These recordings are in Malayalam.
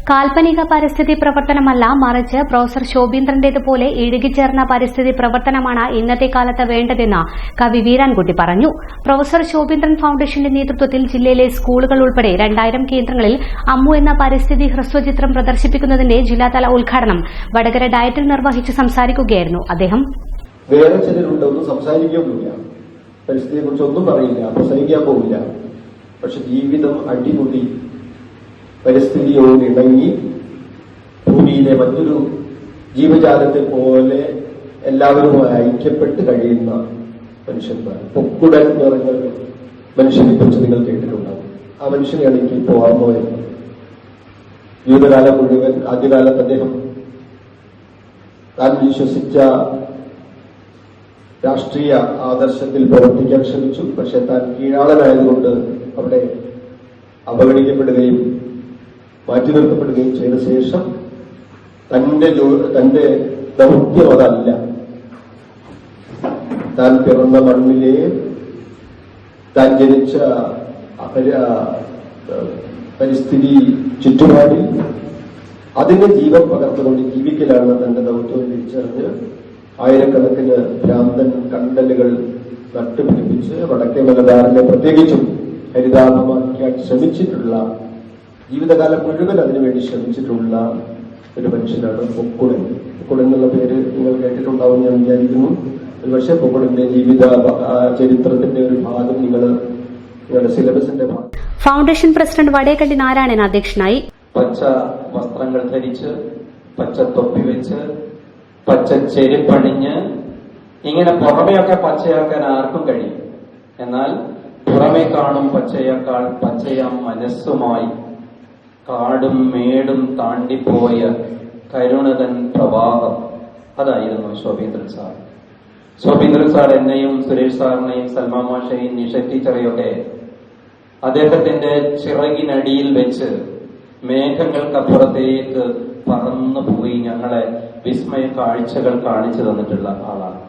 കാൽപ്പനിക പരിസ്ഥിതി പ്രവർത്തനമല്ല, മറിച്ച് പ്രൊഫസർ ശോഭീന്ദ്രന്റേതുപോലെ ഇഴുകിച്ചേർന്ന പരിസ്ഥിതി പ്രവർത്തനമാണ് ഇന്നത്തെ കാലത്ത് വേണ്ടതെന്ന് കവി വീരാൻകുട്ടി പറഞ്ഞു. പ്രൊഫസർ ശോഭീന്ദ്രൻ ഫൌണ്ടേഷന്റെ നേതൃത്വത്തിൽ ജില്ലയിലെ സ്കൂളുകൾ ഉൾപ്പെടെ 2000 കേന്ദ്രങ്ങളിൽ അമ്മു എന്ന പരിസ്ഥിതി ഹ്രസ്വചിത്രം പ്രദർശിപ്പിക്കുന്നതിന്റെ ജില്ലാതല ഉദ്ഘാടനം വടകര ഡയറ്റിൽ നിർവഹിച്ച് സംസാരിക്കുകയായിരുന്നു അദ്ദേഹം. വേറെ ചിലരുണ്ടൊന്നും സംസാരിക്കുകയൊന്നുമില്ല, പരിസ്ഥിതിയെക്കുറിച്ചൊന്നും പറയില്ല, പ്രസംഗിക്കാൻ പോകില്ല. പക്ഷെ ജീവിതം അടിമുടി പരിസ്ഥിതിയോട് ഇണങ്ങി ഭൂമിയിലെ മറ്റൊരു ജീവജാലത്തെ പോലെ എല്ലാവരുമായി ഐക്യപ്പെട്ട് കഴിയുന്ന മനുഷ്യന്മാർ. പൊക്കുടൻ നിറഞ്ഞ മനുഷ്യനെ കുറിച്ച് നിങ്ങൾ കേട്ടിട്ടുണ്ടാകും. ആ മനുഷ്യനെയാണ് എനിക്കിപ്പോൾ ഓർമ്മ വരുന്നത്. ജീവിതകാലം മുഴുവൻ ആദ്യകാലത്ത് അദ്ദേഹം താൻ വിശ്വസിച്ച രാഷ്ട്രീയ ആദർശത്തിൽ പ്രവർത്തിക്കാൻ ശ്രമിച്ചു. പക്ഷെ താൻ കീഴാളനായതുകൊണ്ട് അവിടെ അവഗണിക്കപ്പെടുകയും മാറ്റി നിർത്തപ്പെടുകയും ചെയ്ത ശേഷം തന്റെ ദൗത്യം അതല്ല. താൻ പിറന്ന മണ്ണിലെ, താൻ ജനിച്ച പരിസ്ഥിതി ചുറ്റുപാടിൽ അതിന്റെ ജീവൻ പകർന്നുകൊണ്ട് ജീവിക്കലാണ് തന്റെ ദൗത്യം തിരിച്ചറിഞ്ഞ് ആയിരക്കണക്കിന് ഭ്രാന്തൻ കണ്ടലുകൾ നട്ടുപിടിപ്പിച്ച് വടക്കേ മലബാറിനെ പ്രത്യേകിച്ചും ഹരിതാഭമാക്കാൻ ശ്രമിച്ചിട്ടുള്ള, ജീവിതകാലം മുഴുവൻ അതിനുവേണ്ടി ശ്രമിച്ചിട്ടുള്ള ഒരു മനുഷ്യനാണ് പൊക്കുടൻ. പൊക്കുടൻ എന്നുള്ള പേര് നിങ്ങൾ കേട്ടിട്ടുണ്ടാവും ഞാൻ വിചാരിക്കുന്നു. ഒരുപക്ഷെ പൊക്കുടന്റെ ജീവിത ചരിത്രത്തിന്റെ ഒരു ഭാഗം നിങ്ങളുടെ സിലബസിന്റെ ഭാഗം. ഫൌണ്ടേഷൻ പ്രസിഡന്റ് വടേക്കണ്ടി നാരായണൻ അധ്യക്ഷനായി. പച്ച വസ്ത്രങ്ങൾ ധരിച്ച്, പച്ച തൊപ്പി വെച്ച്, പച്ച ചെരുപ്പണിഞ്ഞ്, ഇങ്ങനെ പുറമെയൊക്കെ പച്ചയാക്കാൻ ആർക്കും കഴിയും. എന്നാൽ പുറമെ കാണും പച്ചയേക്കാൾ പച്ചയാം മനസ്സുമായി കാടും മേടും താണ്ടിപ്പോയ കരുണതൻ പ്രവാഹം, അതായിരുന്നു ശോഭീന്ദ്രൻ സാർ. ശോഭീന്ദ്രൻ സാർ എന്നെയും സുരേഷ് സാറിനെയും സൽമാ മാഷയെയും നിഷ ടീച്ചറെയൊക്കെ അദ്ദേഹത്തിന്റെ ചിറകിനടിയിൽ വെച്ച് മേഘങ്ങൾക്കപ്പുറത്തേക്ക് പറന്നു പോയി ഞങ്ങളെ വിസ്മയ കാഴ്ചകൾ കാണിച്ചു തന്നിട്ടുള്ള ആളാണ്.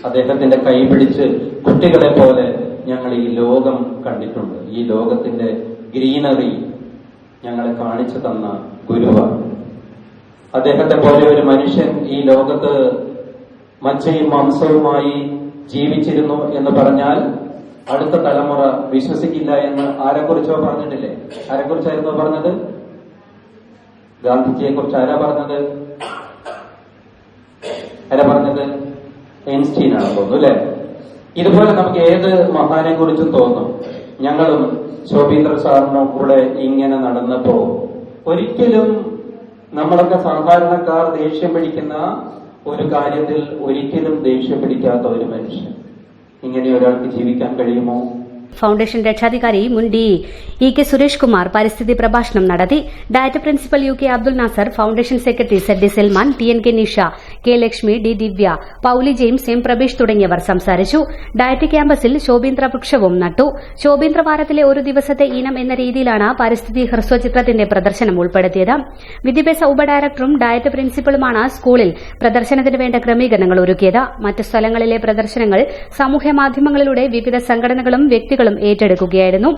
അദ്ദേഹത്തിന്റെ കൈ പിടിച്ച് കുട്ടികളെ പോലെ ഞങ്ങൾ ഈ ലോകം കണ്ടിട്ടുണ്ട്. ഈ ലോകത്തിന്റെ ഗ്രീനറി ഞങ്ങളെ കാണിച്ചു തന്ന ഗുരുവാണ്. അദ്ദേഹത്തെ പോലെ ഒരു മനുഷ്യൻ ഈ ലോകത്ത് മജ്ജയും മാംസവുമായി ജീവിച്ചിരുന്നു എന്ന് പറഞ്ഞാൽ അടുത്ത തലമുറ വിശ്വസിക്കില്ല എന്ന് ആരെക്കുറിച്ചോ പറഞ്ഞിട്ടില്ലേ? ആരെക്കുറിച്ചായിരുന്നു പറഞ്ഞത്? ഗാന്ധിജിയെ കുറിച്ച് ആരാ പറഞ്ഞത്? ഐൻസ്റ്റീൻ ആണ് തോന്നുന്നു അല്ലെ? ഇതുപോലെ നമുക്ക് ഏത് മഹാനെ കുറിച്ചും തോന്നും. ഞങ്ങളും ശോഭീന്ദ്ര സാറിനോ കൂടെ ഇങ്ങനെ നടന്നപ്പോ ഒരിക്കലും നമ്മളൊക്കെ സാധാരണക്കാർ ദേഷ്യം പിടിക്കുന്ന ഒരു കാര്യത്തിൽ ഒരിക്കലും ദേഷ്യം പിടിക്കാത്ത ഒരു മനുഷ്യൻ. ഇങ്ങനെ ഒരാൾക്ക് ജീവിക്കാൻ കഴിയുമോ? ഫൌണ്ടേഷൻ രക്ഷാധികാരി മുൻ D E K Suresh Kumar പരിസ്ഥിതി പ്രഭാഷണം നടത്തി. DIET principal U K Abdul Nasar, foundation secretary ZD Salman, TNK Nisha, K Lakshmi, D Divya, Pauly James, M Prabeesh തുടങ്ങിയവർ സംസാരിച്ചു. ഡയറ്റ് ക്യാമ്പസിൽ ശോഭീന്ദ്ര വൃക്ഷവും നട്ടു. ശോഭീന്ദ്ര വാരത്തിലെ ഒരു ദിവസത്തെ ഇനം എന്ന രീതിയിലാണ് പരിസ്ഥിതി ഹ്രസ്വചിത്രത്തിന്റെ പ്രദർശനം ഉൾപ്പെടുത്തിയത്. വിദ്യാഭ്യാസ ഉപഡയറക്ടറും ഡയറ്റ് പ്രിൻസിപ്പലുമാണ് സ്കൂളിൽ പ്രദർശനത്തിന് വേണ്ട ക്രമീകരണങ്ങൾ ഒരുക്കിയത്. മറ്റ് സ്ഥലങ്ങളിലെ പ്രദർശനങ്ങൾ സാമൂഹ്യ മാധ്യമങ്ങളിലൂടെ വിവിധ സംഘടനകളും വ്യക്തികളും ഏറ്റെടുക്കുകയായിരുന്നു.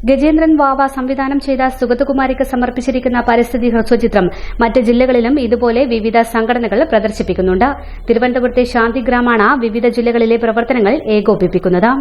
ഗജേന്ദ്രൻ വാവ സംവിധാനം ചെയ്ത സുഗതകുമാരിക്ക് സമർപ്പിച്ചിരിക്കുന്ന പരിസ്ഥിതി ഹ്രസ്വചിത്രം മറ്റ് ജില്ലകളിലും ഇതുപോലെ വിവിധ സംഘടനകൾ പ്രദർശിപ്പിക്കുന്നുണ്ട്. തിരുവനന്തപുരത്തെ ശാന്തിഗ്രാമാണ് വിവിധ ജില്ലകളിലെ പ്രവർത്തനങ്ങൾ ഏകോപിപ്പിക്കുന്നത്.